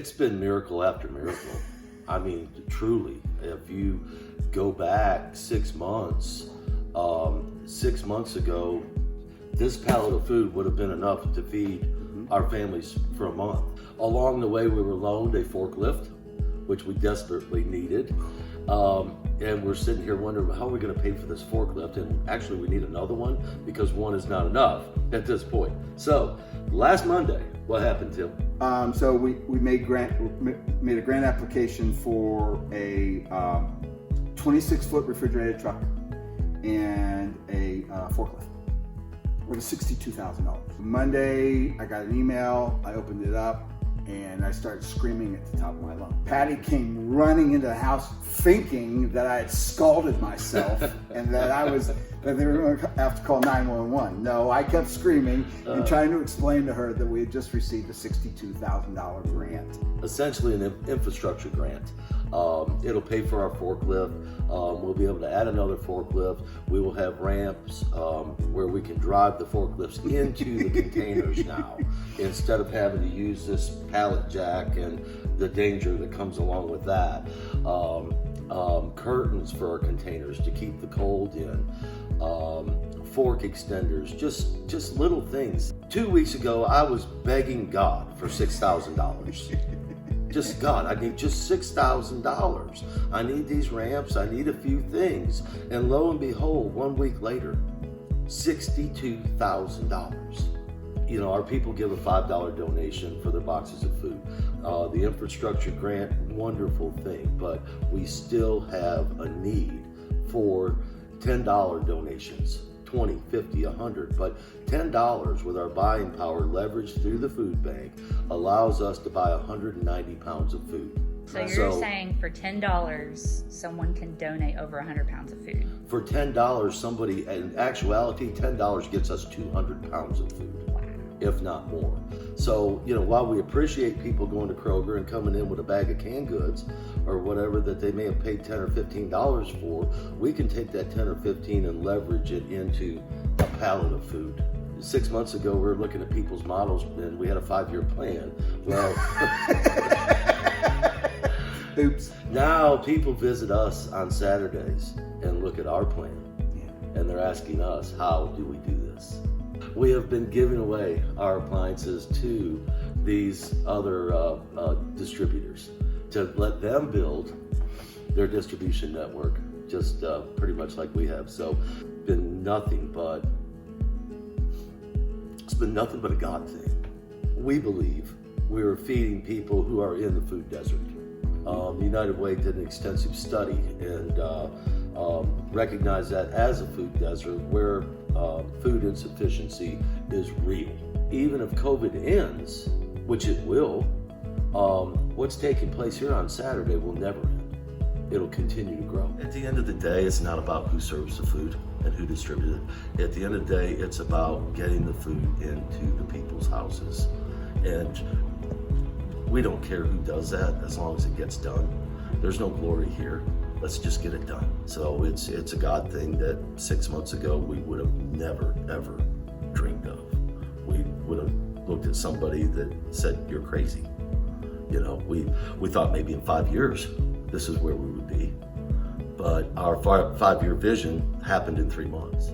It's been miracle after miracle. I mean, truly, if you go back 6 months, 6 months ago, this pallet of food would have been enough to feed our families for a month. Along the way, we were loaned a forklift, which we desperately needed. And we're sitting here wondering, how are we going to pay for this forklift? And actually, we need another one because one is not enough at this point. So last Monday, what happened, Tim? So we made a grant application for a 26-foot refrigerated truck and a forklift. It was $62,000. Monday, I got an email. I opened it up and I started screaming at the top of my lungs. Patty came running into the house thinking that I had scalded myself and that they were going to have to call 911. No, I kept screaming and trying to explain to her that we had just received a $62,000 grant. Essentially an infrastructure grant. It'll pay for our forklift. We'll be able to add another forklift. We will have ramps where we can drive the forklifts into the containers now, instead of having to use this pallet jack and the danger that comes along with that. Curtains for our containers to keep the cold in. Fork extenders, just little things. 2 weeks ago, I was begging God for $6,000. Just God, I need just $6,000. I need these ramps, I need a few things. And lo and behold, 1 week later, $62,000. You know, our people give a $5 donation for their boxes of food. The infrastructure grant, wonderful thing, but we still have a need for $10 donations. 20, 50, 100, but $10 with our buying power leveraged through the food bank allows us to buy 190 pounds of food. So you're saying for $10, someone can donate over 100 pounds of food? For $10, somebody, in actuality, $10 gets us 200 pounds of food. If not more. So, you know, while we appreciate people going to Kroger and coming in with a bag of canned goods or whatever that they may have paid $10 or $15 for, we can take that 10 or 15 and leverage it into a pallet of food. 6 months ago, we were looking at people's models and we had a 5-year plan. Well, oops. Now people visit us on Saturdays and look at our plan. And they're asking us, how do we do this? We have been giving away our appliances to these other distributors to let them build their distribution network, just pretty much like we have. So it's been nothing but a God thing. We believe we are feeding people who are in the food desert. United Way did an extensive study and recognized that as a food desert where food insufficiency is real. Even if COVID ends, which it will, what's taking place here on Saturday will never end. It'll continue to grow. At the end of the day, it's not about who serves the food and who distributes it. At the end of the day, it's about getting the food into the people's houses. And we don't care who does that as long as it gets done. There's no glory here. Let's just get it done. So it's a God thing that 6 months ago we would have never, ever dreamed of. We would have looked at somebody that said, you're crazy. You know, we thought maybe in 5 years, this is where we would be. But our 5-year vision happened in 3 months.